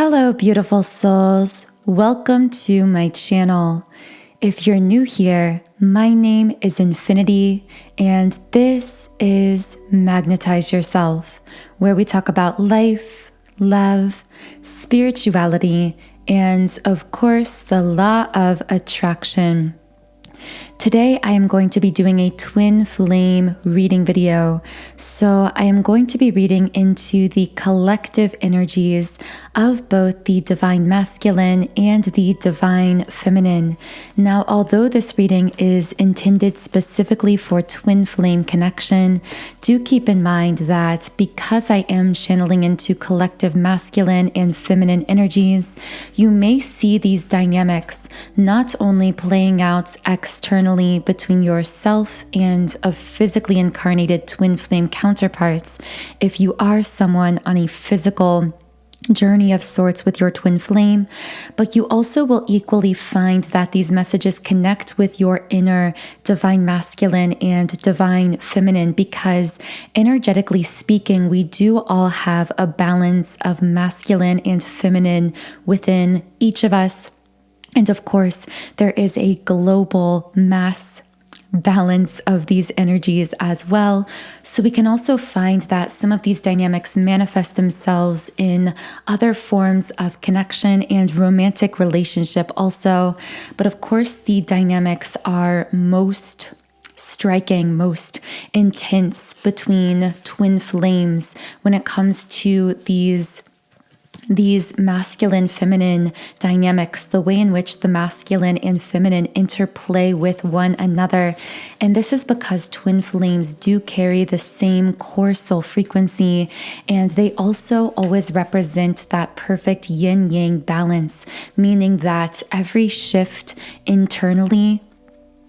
Hello, beautiful souls. Welcome to my channel. If you're new here, my name is Infinity, and this is Magnetize Yourself, where we talk about life, love, spirituality, and of course, the law of attraction. Today, I am going to be doing a twin flame reading video. So I am going to be reading into the collective energies of both the divine masculine and the divine feminine. Now, although this reading is intended specifically for twin flame connection, do keep in mind that because I am channeling into collective masculine and feminine energies, you may see these dynamics not only playing out externally between yourself and a physically incarnated twin flame counterparts, if you are someone on a physical journey of sorts with your twin flame, but you also will equally find that these messages connect with your inner divine masculine and divine feminine, because energetically speaking, we do all have a balance of masculine and feminine within each of us. And of course, there is a global mass balance of these energies as well. So we can also find that some of these dynamics manifest themselves in other forms of connection and romantic relationship also. But of course, the dynamics are most striking, most intense between twin flames when it comes to these masculine feminine dynamics, the way in which the masculine and feminine interplay with one another. And this is because twin flames do carry the same core soul frequency, and they also always represent that perfect yin yang balance, meaning that every shift internally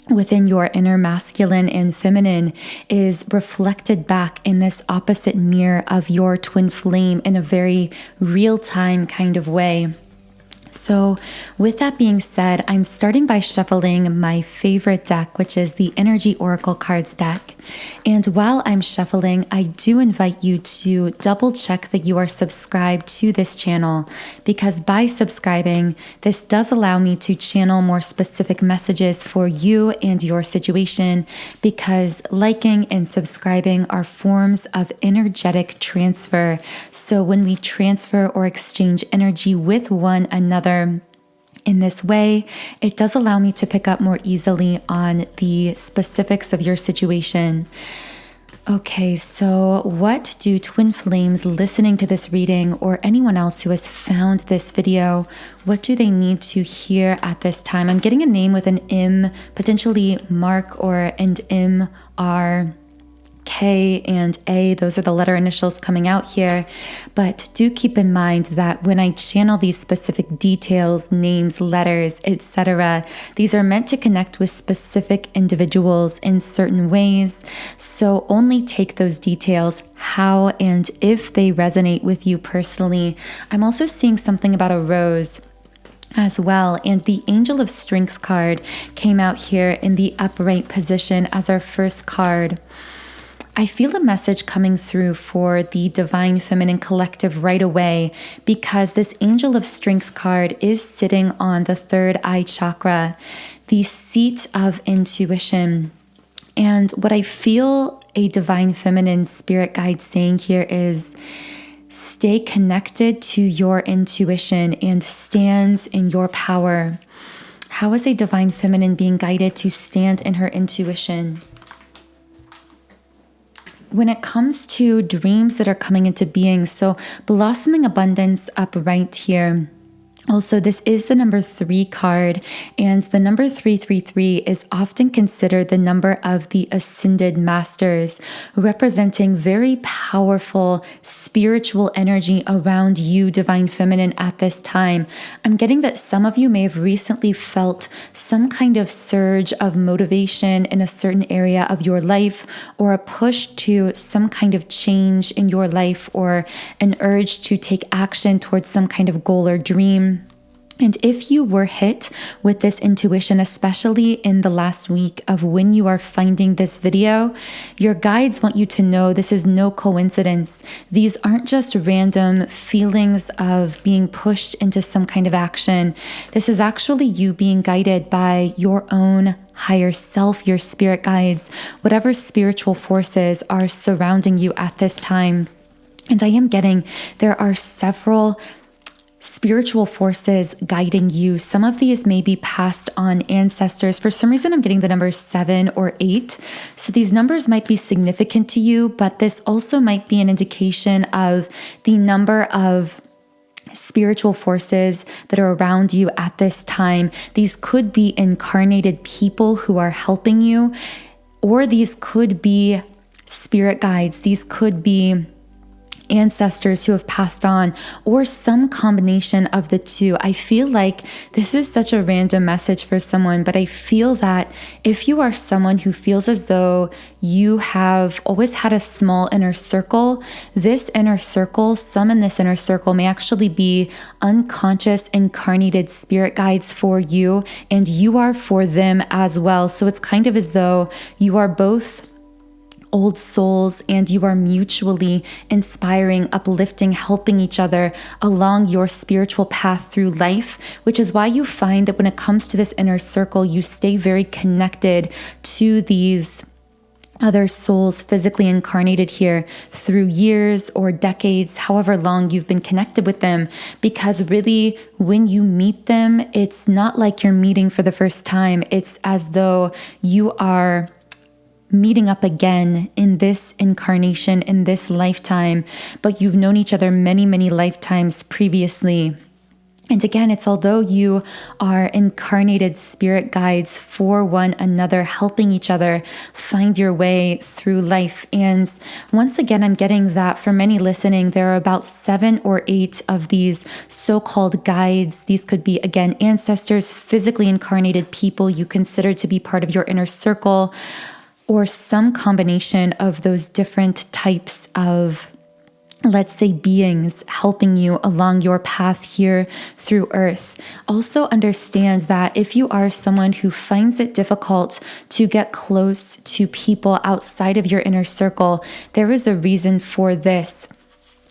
within your inner masculine and feminine is reflected back in this opposite mirror of your twin flame in a very real-time kind of way. So with that being said, I'm starting by shuffling my favorite deck, which is the Energy Oracle Cards deck. And while I'm shuffling, I do invite you to double check that you are subscribed to this channel, because by subscribing, this does allow me to channel more specific messages for you and your situation, because liking and subscribing are forms of energetic transfer. So when we transfer or exchange energy with one another, in this way, it does allow me to pick up more easily on the specifics of your situation. Okay, so what do twin flames listening to this reading, or anyone else who has found this video, what do they need to hear at this time? I'm getting a name with an M, potentially Mark, or and M, R, K and A, those are the letter initials coming out here. But do keep in mind that when I channel these specific details, names, letters, etc., these are meant to connect with specific individuals in certain ways. So only take those details how and if they resonate with you personally. I'm also seeing something about a rose as well, and the Angel of Strength card came out here in the upright position as our first card. I feel a message coming through for the Divine Feminine Collective right away, because this Angel of Strength card is sitting on the third eye chakra, the seat of intuition. And what I feel a Divine Feminine spirit guide saying here is, stay connected to your intuition and stand in your power. How is a Divine Feminine being guided to stand in her intuition? When it comes to dreams that are coming into being, so blossoming abundance up right here. Also, this is the number 3 card, and the number 333 is often considered the number of the ascended masters, representing very powerful spiritual energy around you, Divine Feminine, at this time. I'm getting that some of you may have recently felt some kind of surge of motivation in a certain area of your life, or a push to some kind of change in your life, or an urge to take action towards some kind of goal or dream. And if you were hit with this intuition, especially in the last week of when you are finding this video, your guides want you to know this is no coincidence. These aren't just random feelings of being pushed into some kind of action. This is actually you being guided by your own higher self, your spirit guides, whatever spiritual forces are surrounding you at this time. And I am getting there are several spiritual forces guiding you. Some of these may be passed on ancestors. For some reason, I'm getting the numbers 7 or 8. So these numbers might be significant to you, but this also might be an indication of the number of spiritual forces that are around you at this time. These could be incarnated people who are helping you, or these could be spirit guides. These could be ancestors who have passed on, or some combination of the two. I feel like this is such a random message for someone, but I feel that if you are someone who feels as though you have always had a small inner circle, this inner circle, some in this inner circle may actually be unconscious incarnated spirit guides for you, and you are for them as well. So it's kind of as though you are both old souls and you are mutually inspiring, uplifting, helping each other along your spiritual path through life, which is why you find that when it comes to this inner circle, you stay very connected to these other souls physically incarnated here through years or decades, however long you've been connected with them. Because really, when you meet them, it's not like you're meeting for the first time. It's as though you are meeting up again in this incarnation, in this lifetime, but you've known each other many, many lifetimes previously. And again, it's although you are incarnated spirit guides for one another, helping each other find your way through life. And once again, I'm getting that for many listening, there are about 7 or 8 of these so-called guides. These could be, again, ancestors, physically incarnated people you consider to be part of your inner circle, or some combination of those different types of, let's say, beings helping you along your path here through Earth. Also understand that if you are someone who finds it difficult to get close to people outside of your inner circle, there is a reason for this.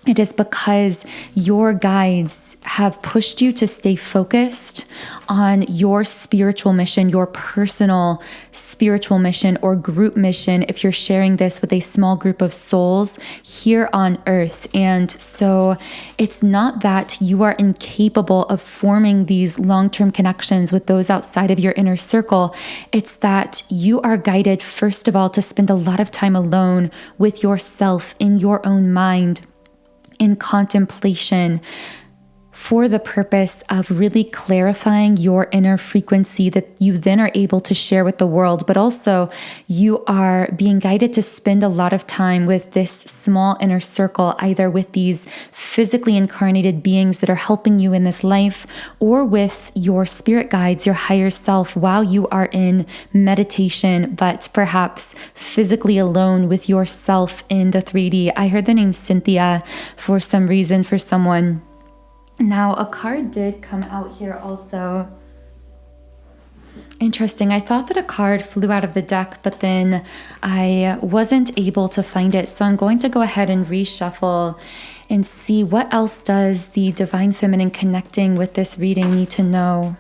It is because your guides have pushed you to stay focused on your spiritual mission, your personal spiritual mission or group mission, if you're sharing this with a small group of souls here on Earth. And so it's not that you are incapable of forming these long-term connections with those outside of your inner circle. It's that you are guided, first of all, to spend a lot of time alone with yourself in your own mind, in contemplation, for the purpose of really clarifying your inner frequency that you then are able to share with the world. But also you are being guided to spend a lot of time with this small inner circle, either with these physically incarnated beings that are helping you in this life, or with your spirit guides, your higher self, while you are in meditation, but perhaps physically alone with yourself in the 3D. I heard the name Cynthia for some reason for someone. Now, a card did come out here also. Interesting. I thought that a card flew out of the deck, but then I wasn't able to find it. So I'm going to go ahead and reshuffle and see what else does the Divine Feminine connecting with this reading need to know.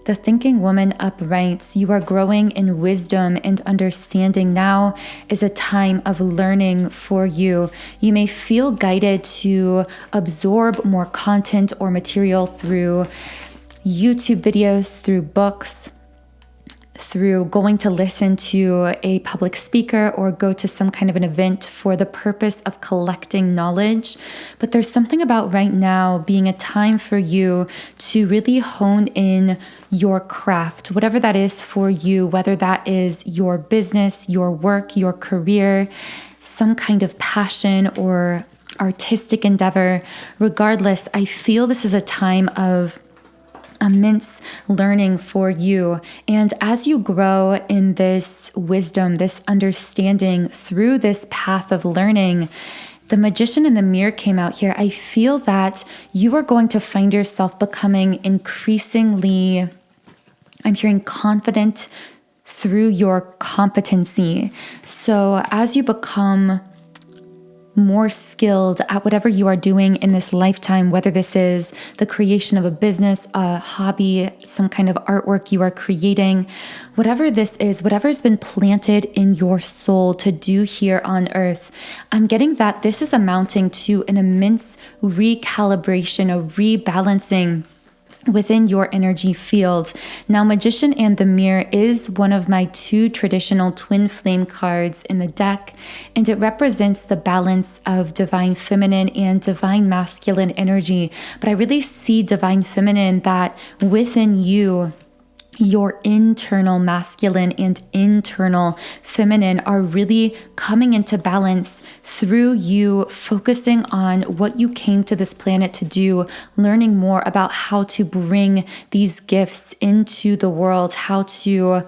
The Thinking Woman uprights, you are growing in wisdom and understanding. Now is a time of learning for you. You may feel guided to absorb more content or material through YouTube videos, through books, through going to listen to a public speaker or go to some kind of an event for the purpose of collecting knowledge. But there's something about right now being a time for you to really hone in your craft, whatever that is for you, whether that is your business, your work, your career, some kind of passion or artistic endeavor. Regardless, I feel this is a time of immense learning for you. And as you grow in this wisdom, this understanding through this path of learning, The Magician and the Mirror came out here. I feel that you are going to find yourself becoming increasingly, I'm hearing, confident through your competency. So as you become more skilled at whatever you are doing in this lifetime, whether this is the creation of a business, a hobby, some kind of artwork you are creating, whatever this is, whatever has been planted in your soul to do here on earth, I'm getting that this is amounting to an immense recalibration, a rebalancing within your energy field. Now, Magician and the Mirror is one of my 2 traditional twin flame cards in the deck, and it represents the balance of divine feminine and divine masculine energy. But I really see divine feminine, that within you, your internal masculine and internal feminine are really coming into balance through you focusing on what you came to this planet to do, learning more about how to bring these gifts into the world, how to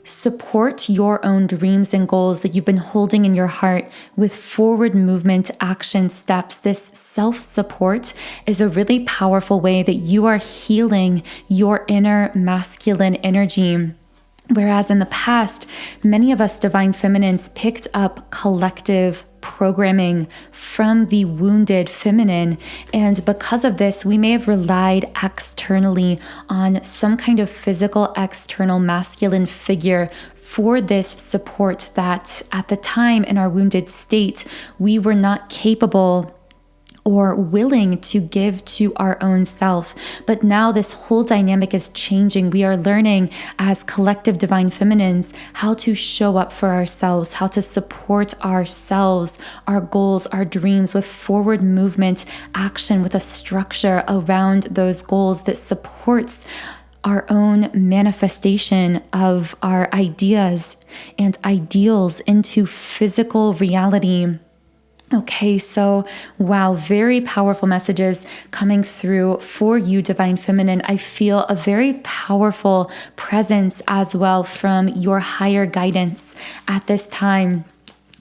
support your own dreams and goals that you've been holding in your heart with forward movement action steps. This self-support is a really powerful way that you are healing your inner masculine energy. Whereas in the past, many of us divine feminines picked up collective programming from the wounded feminine. And because of this, we may have relied externally on some kind of physical external masculine figure for this support that at the time in our wounded state, we were not capable or willing to give to our own self. But now this whole dynamic is changing. We are learning as collective divine feminines how to show up for ourselves, how to support ourselves, our goals, our dreams with forward movement action, with a structure around those goals that supports our own manifestation of our ideas and ideals into physical reality. Okay, so wow, very powerful messages coming through for you, divine feminine. I feel a very powerful presence as well from your higher guidance at this time.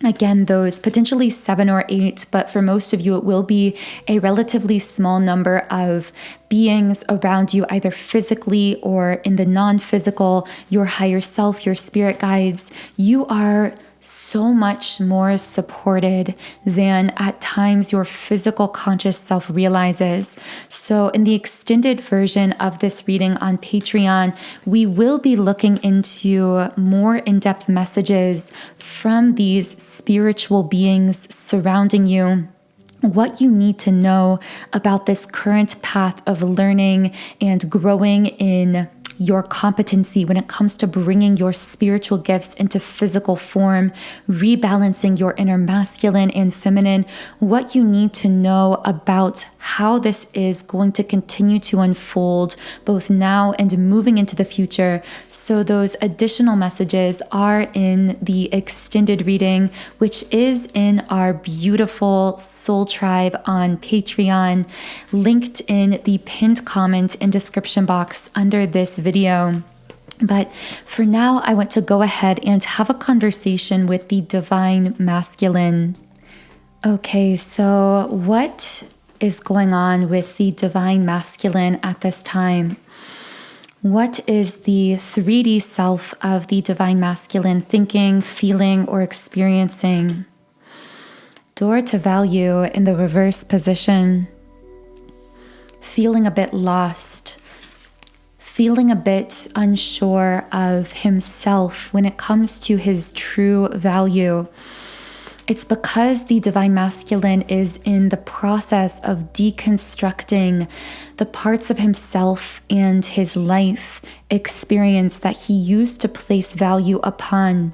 Again, those potentially 7 or 8, but for most of you, it will be a relatively small number of beings around you, either physically or in the non-physical, your higher self, your spirit guides. You are so much more supported than at times your physical conscious self realizes. So in the extended version of this reading on Patreon, we will be looking into more in-depth messages from these spiritual beings surrounding you, what you need to know about this current path of learning and growing in your competency when it comes to bringing your spiritual gifts into physical form, rebalancing your inner masculine and feminine, what you need to know about how this is going to continue to unfold both now and moving into the future. So those additional messages are in the extended reading, which is in our beautiful soul tribe on Patreon, linked in the pinned comment and description box under this video. But for now, I want to go ahead and have a conversation with the divine masculine. Okay, so what is going on with the divine masculine at this time? What is the 3D self of the divine masculine thinking, feeling, or experiencing? Door to value in the reverse position. Feeling a bit lost. Feeling a bit unsure of himself when it comes to his true value. It's because the divine masculine is in the process of deconstructing the parts of himself and his life experience that he used to place value upon.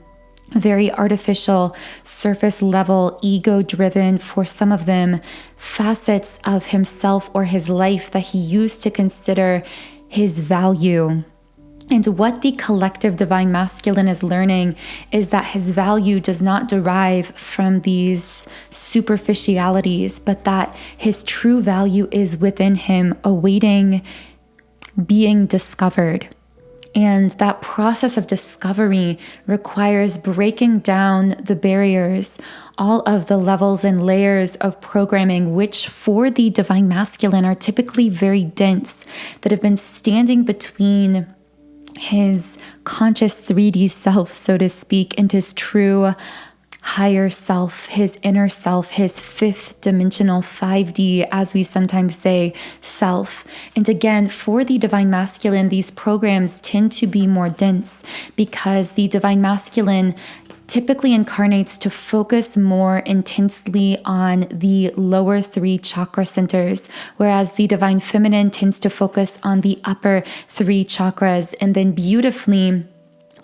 Very artificial, surface level, ego driven, for some of them, facets of himself or his life that he used to consider his value. And what the collective divine masculine is learning is that his value does not derive from these superficialities, but that his true value is within him, awaiting being discovered. And that process of discovery requires breaking down the barriers, all of the levels and layers of programming, which for the divine masculine are typically very dense, that have been standing between his conscious 3D self, so to speak, and his true higher self, his inner self, his fifth dimensional 5D, as we sometimes say, self. And again, for the divine masculine, these programs tend to be more dense because the divine masculine typically incarnates to focus more intensely on the lower 3 chakra centers, whereas the divine feminine tends to focus on the upper 3 chakras. And then beautifully,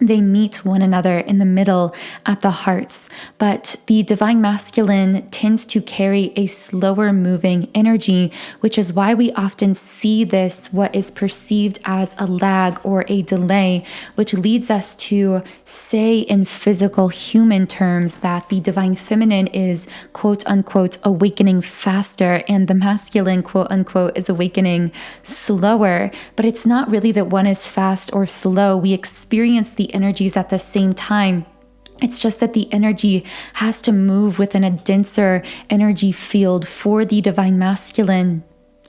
they meet one another in the middle at the hearts. But the divine masculine tends to carry a slower moving energy, which is why we often see this, what is perceived as a lag or a delay, which leads us to say in physical human terms that the divine feminine is quote unquote awakening faster and the masculine quote unquote is awakening slower. But it's not really that one is fast or slow. We experience the energies at the same time. It's just that the energy has to move within a denser energy field for the divine masculine,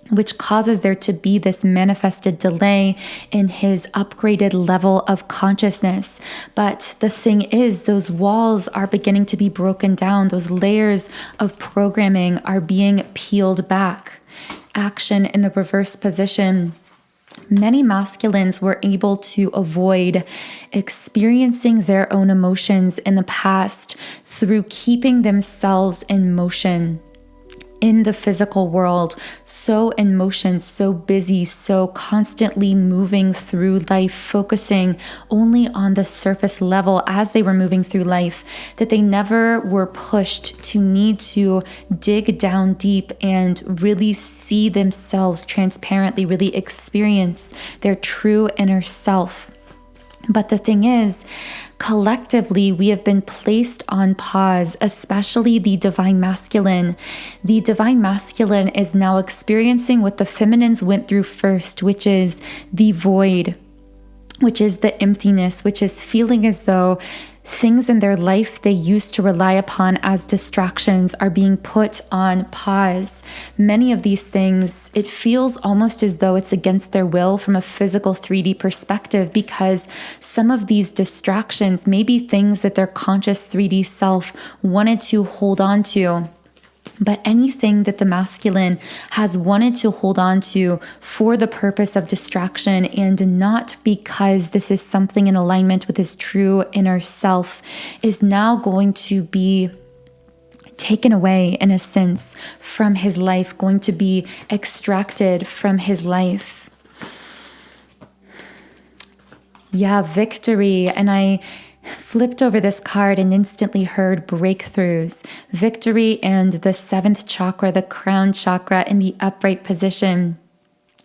which causes there to be this manifested delay in his upgraded level of consciousness. But the thing is, those walls are beginning to be broken down. Those layers of programming are being peeled back. Action in the reverse position. Many masculines were able to avoid experiencing their own emotions in the past through keeping themselves in motion in the physical world, so in motion, so busy, so constantly moving through life, focusing only on the surface level as they were moving through life, that they never were pushed to need to dig down deep and really see themselves transparently, really experience their true inner self. But the thing is, collectively, we have been placed on pause, especially the divine masculine. The divine masculine is now experiencing what the feminines went through first, which is the void, which is the emptiness, which is feeling as though things in their life they used to rely upon as distractions are being put on pause. Many of these things, it feels almost as though it's against their will from a physical 3D perspective, because some of these distractions may be things that their conscious 3D self wanted to hold on to. But anything that the masculine has wanted to hold on to for the purpose of distraction and not because this is something in alignment with his true inner self is now going to be taken away, in a sense, from his life, going to be extracted from his life. Yeah, victory. And I flipped over this card and instantly heard breakthroughs, victory, and the 7th chakra, the crown chakra, in the upright position.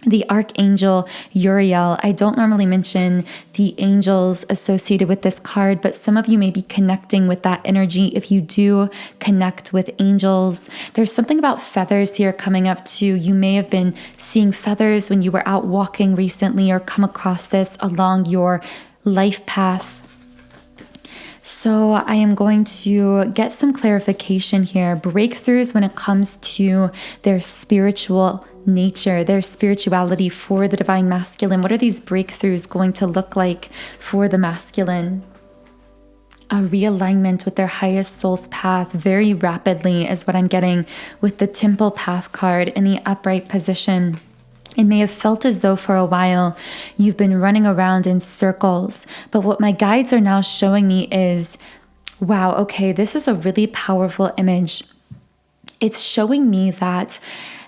The archangel Uriel. I don't normally mention the angels associated with this card, but some of you may be connecting with that energy. If you do connect with angels, there's something about feathers here coming up too. You may have been seeing feathers when you were out walking recently or come across this along your life path. So I am going to get some clarification here. Breakthroughs when it comes to their spiritual nature, their spirituality for the divine masculine. What are these breakthroughs going to look like for the masculine? A realignment with their highest soul's path very rapidly is what I'm getting with the temple path card in the upright position. It may have felt as though for a while you've been running around in circles, but what my guides are now showing me is, wow, okay, this is a really powerful image. It's showing me that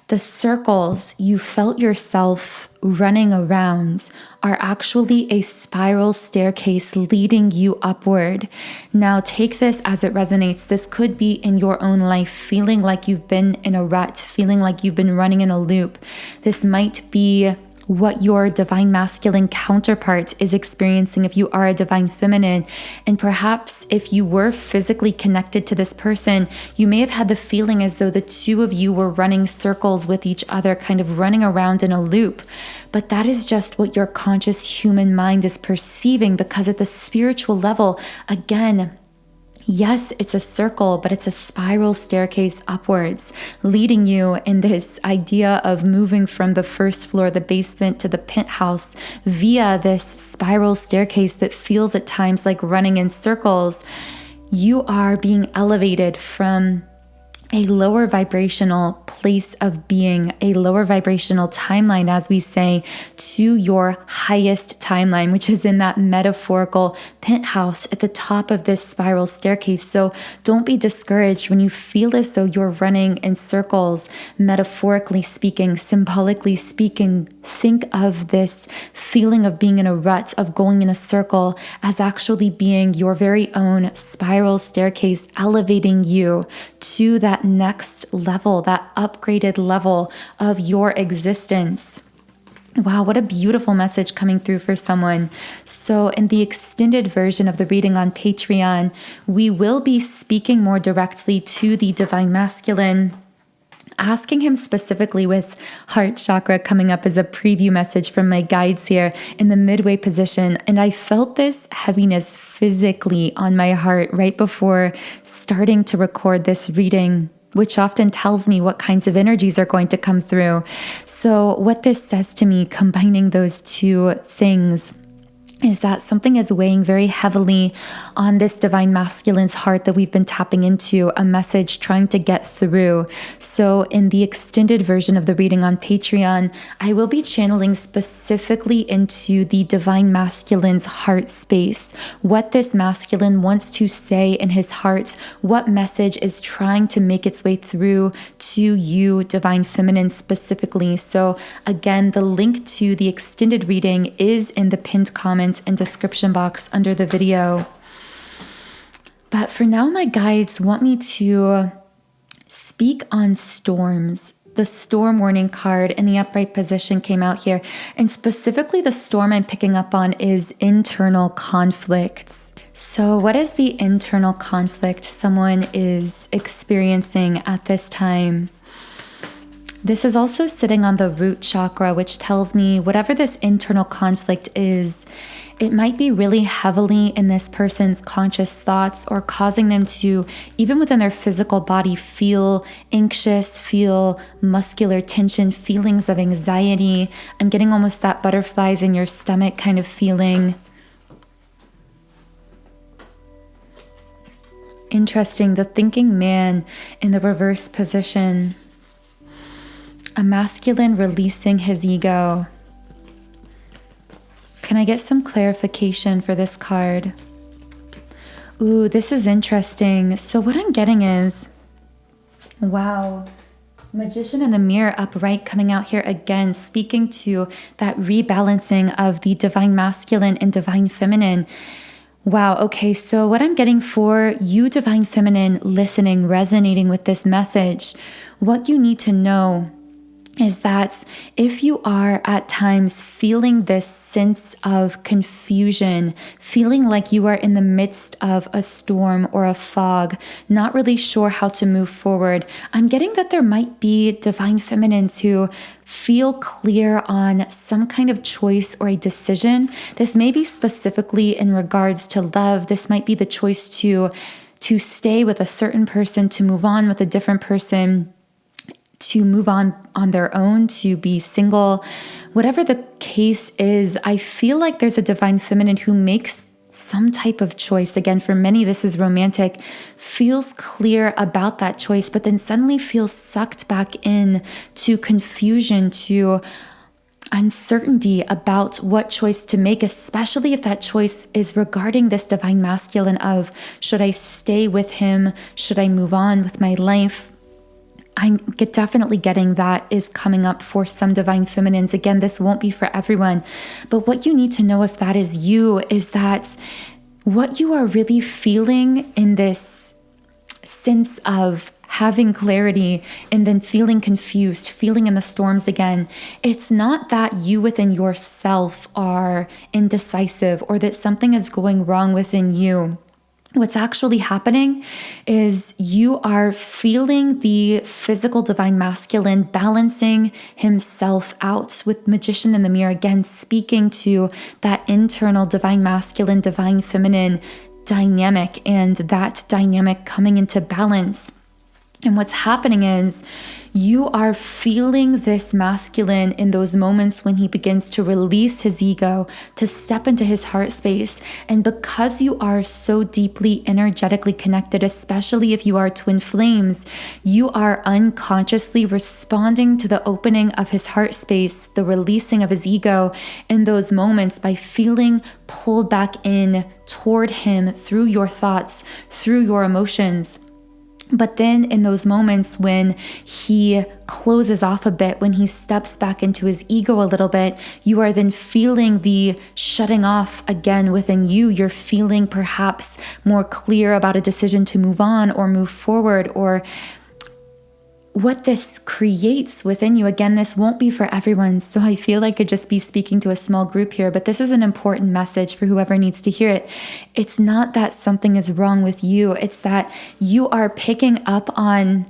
the circles you felt yourself running around are actually a spiral staircase leading you upward. Now take this as it resonates. This could be in your own life, feeling like you've been in a rut, feeling like you've been running in a loop. This might be what your divine masculine counterpart is experiencing if you are a divine feminine. And perhaps if you were physically connected to this person, you may have had the feeling as though the two of you were running circles with each other, kind of running around in a loop. but that is just what your conscious human mind is perceiving, because at the spiritual level, again, yes, it's a circle, but it's a spiral staircase upwards, leading you in this idea of moving from the first floor, the basement, to the penthouse via this spiral staircase that feels at times like running in circles. You are being elevated from a lower vibrational place of being, a lower vibrational timeline, as we say, to your highest timeline, which is in that metaphorical penthouse at the top of this spiral staircase. So don't be discouraged when you feel as though you're running in circles, metaphorically speaking, symbolically speaking. Think of this feeling of being in a rut, of going in a circle, as actually being your very own spiral staircase, elevating you to that next level, that upgraded level of your existence. Wow, what a beautiful message coming through for someone. So in the extended version of the reading on Patreon, we will be speaking more directly to the Divine Masculine, asking him specifically with heart chakra coming up as a preview message from my guides here in the midway position. And I felt this heaviness physically on my heart right before starting to record this reading, which often tells me what kinds of energies are going to come through. So what this says to me, combining those two things, is that something is weighing very heavily on this Divine Masculine's heart that we've been tapping into, a message trying to get through. So in the extended version of the reading on Patreon, I will be channeling specifically into the Divine Masculine's heart space, what this masculine wants to say in his heart, what message is trying to make its way through to you, Divine Feminine, specifically. So again, the link to the extended reading is in the pinned comments and description box under the video. But for now, my guides want me to speak on storms. The storm warning card in the upright position came out here, and specifically the storm I'm picking up on is internal conflicts. So what is the internal conflict someone is experiencing at this time? This is also sitting on the root chakra, which tells me whatever this internal conflict is, it might be really heavily in this person's conscious thoughts, or causing them to, even within their physical body, feel anxious, feel muscular tension, feelings of anxiety. I'm getting almost that butterflies in your stomach kind of feeling. Interesting, the thinking man in the reverse position. A masculine releasing his ego. Can I get some clarification for this card? Ooh, this is interesting. So what I'm getting is, wow, Magician in the mirror upright coming out here again, speaking to that rebalancing of the Divine Masculine and Divine Feminine. Wow, okay, so what I'm getting for you, Divine Feminine, listening, resonating with this message, what you need to know is that if you are at times feeling this sense of confusion, feeling like you are in the midst of a storm or a fog, not really sure how to move forward, I'm getting that there might be Divine Feminines who feel clear on some kind of choice or a decision. This may be specifically in regards to love. This might be the choice to stay with a certain person, to move on with a different person, to move on their own, to be single. Whatever the case is, I feel like there's a Divine Feminine who makes some type of choice. Again, for many, this is romantic, feels clear about that choice, but then suddenly feels sucked back in to confusion, to uncertainty about what choice to make, especially if that choice is regarding this Divine Masculine of, should I stay with him? Should I move on with my life? I'm definitely getting that is coming up for some Divine Feminines. Again, this won't be for everyone, but what you need to know, if that is you, is that what you are really feeling in this sense of having clarity and then feeling confused, feeling in the storms again, it's not that you within yourself are indecisive or that something is going wrong within you. What's actually happening is you are feeling the physical divine masculine balancing himself out, with magician in the mirror, again, speaking to that internal divine masculine, divine feminine dynamic, and that dynamic coming into balance. And what's happening is you are feeling this masculine in those moments when he begins to release his ego, to step into his heart space. And because you are so deeply energetically connected, especially if you are twin flames, you are unconsciously responding to the opening of his heart space, the releasing of his ego in those moments by feeling pulled back in toward him through your thoughts, through your emotions. But then in those moments when he closes off a bit, when he steps back into his ego a little bit, you are then feeling the shutting off again within you. You're feeling perhaps more clear about a decision to move on or move forward, or what this creates within you. Again, this won't be for everyone, so I feel like I could just be speaking to a small group here, but this is an important message for whoever needs to hear it. It's not that something is wrong with you. It's that you are picking up on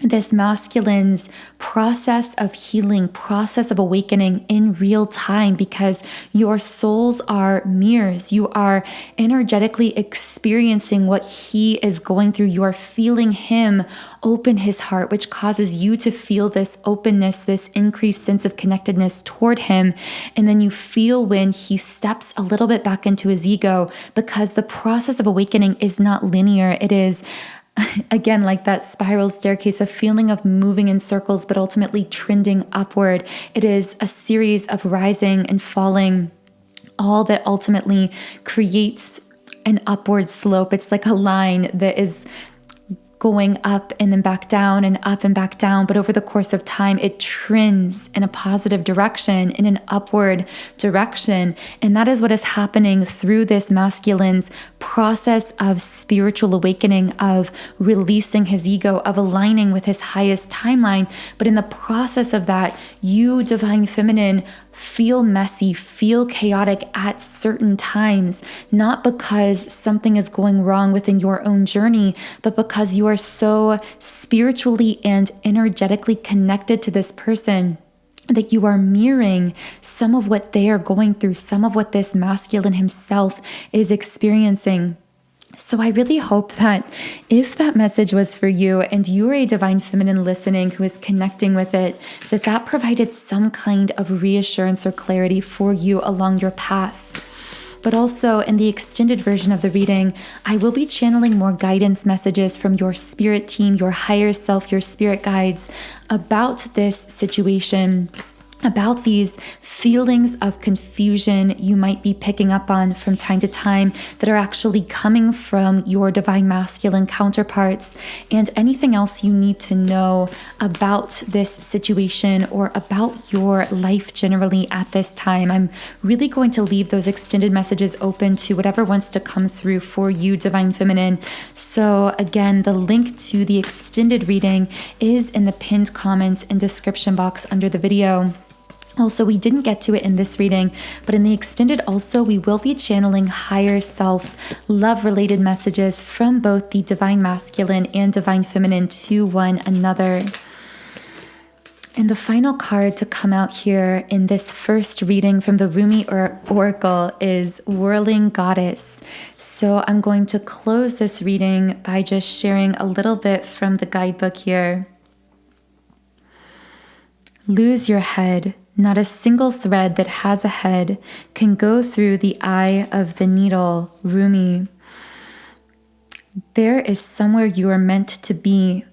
this masculine's process of healing, process of awakening in real time, because your souls are mirrors. You are energetically experiencing what he is going through. You are feeling him open his heart, which causes you to feel this openness, this increased sense of connectedness toward him. And then you feel when he steps a little bit back into his ego, because the process of awakening is not linear. It is, again, like that spiral staircase, a feeling of moving in circles, but ultimately trending upward. It is a series of rising and falling, all that ultimately creates an upward slope. It's like a line that is going up and then back down and up and back down. But over the course of time, it trends in a positive direction, in an upward direction. And that is what is happening through this masculine's process of spiritual awakening, of releasing his ego, of aligning with his highest timeline. But in the process of that, you, divine feminine, feel messy, feel chaotic at certain times, not because something is going wrong within your own journey, but because you are so spiritually and energetically connected to this person that you are mirroring some of what they are going through, some of what this masculine himself is experiencing. So I really hope that if that message was for you and you are a divine feminine listening who is connecting with it, that provided some kind of reassurance or clarity for you along your path. But also in the extended version of the reading, I will be channeling more guidance messages from your spirit team, your higher self, your spirit guides about this situation, about these feelings of confusion you might be picking up on from time to time that are actually coming from your divine masculine counterparts, and anything else you need to know about this situation or about your life generally at this time. I'm really going to leave those extended messages open to whatever wants to come through for you, divine feminine. So again, the link to the extended reading is in the pinned comments and description box under the video. Also, we didn't get to it in this reading, but in the extended also, we will be channeling higher self, love-related messages from both the divine masculine and divine feminine to one another. And the final card to come out here in this first reading from the Rumi Oracle is Whirling Goddess. So I'm going to close this reading by just sharing a little bit from the guidebook here. Lose your head. Not a single thread that has a head can go through the eye of the needle, Rumi. There is somewhere you are meant to be.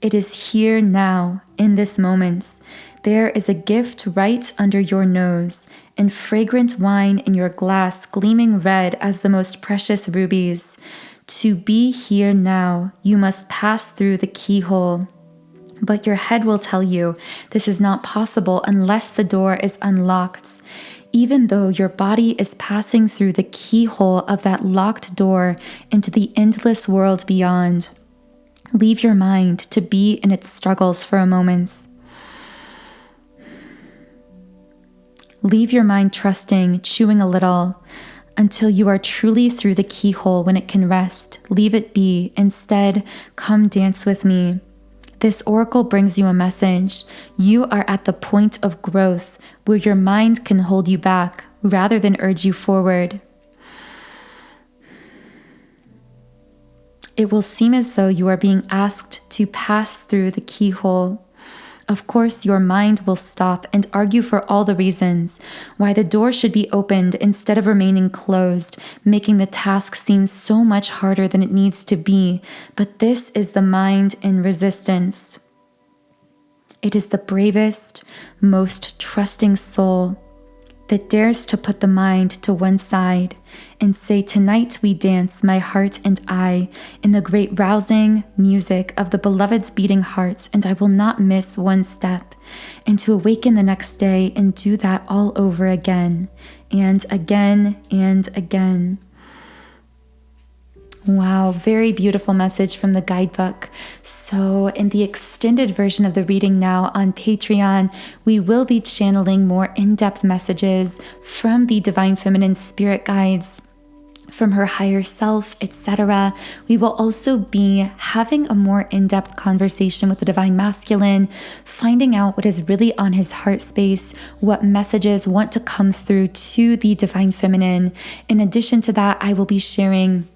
It is here now, in this moment. There is a gift right under your nose, and fragrant wine in your glass gleaming red as the most precious rubies. To be here now, you must pass through the keyhole. But your head will tell you this is not possible unless the door is unlocked, even though your body is passing through the keyhole of that locked door into the endless world beyond. Leave your mind to be in its struggles for a moment. Leave your mind trusting, chewing a little. until you are truly through the keyhole when it can rest. Leave it be. Instead, come dance with me. This oracle brings you a message. You are at the point of growth where your mind can hold you back rather than urge you forward. It will seem as though you are being asked to pass through the keyhole. Of course, your mind will stop and argue for all the reasons why the door should be opened instead of remaining closed, making the task seem so much harder than it needs to be. But this is the mind in resistance. It is the bravest, most trusting soul that dares to put the mind to one side and say, tonight we dance, my heart and I, in the great rousing music of the beloved's beating heart, and I will not miss one step, and to awaken the next day and do that all over again, and again, and again. Wow, very beautiful message from the guidebook. So in the extended version of the reading now on Patreon, we will be channeling more in-depth messages from the Divine Feminine Spirit Guides, from her higher self, etc. We will also be having a more in-depth conversation with the Divine Masculine, finding out what is really on his heart space, what messages want to come through to the Divine Feminine. In addition to that, I will be sharing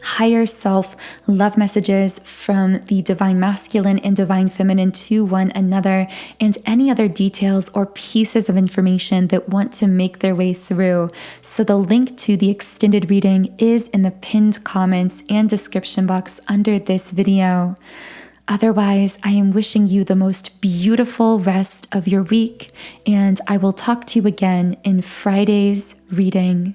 higher self love messages from the Divine Masculine and Divine Feminine to one another, and any other details or pieces of information that want to make their way through. So the link to the extended reading is in the pinned comments and description box under this video. Otherwise, I am wishing you the most beautiful rest of your week, and I will talk to you again in Friday's reading.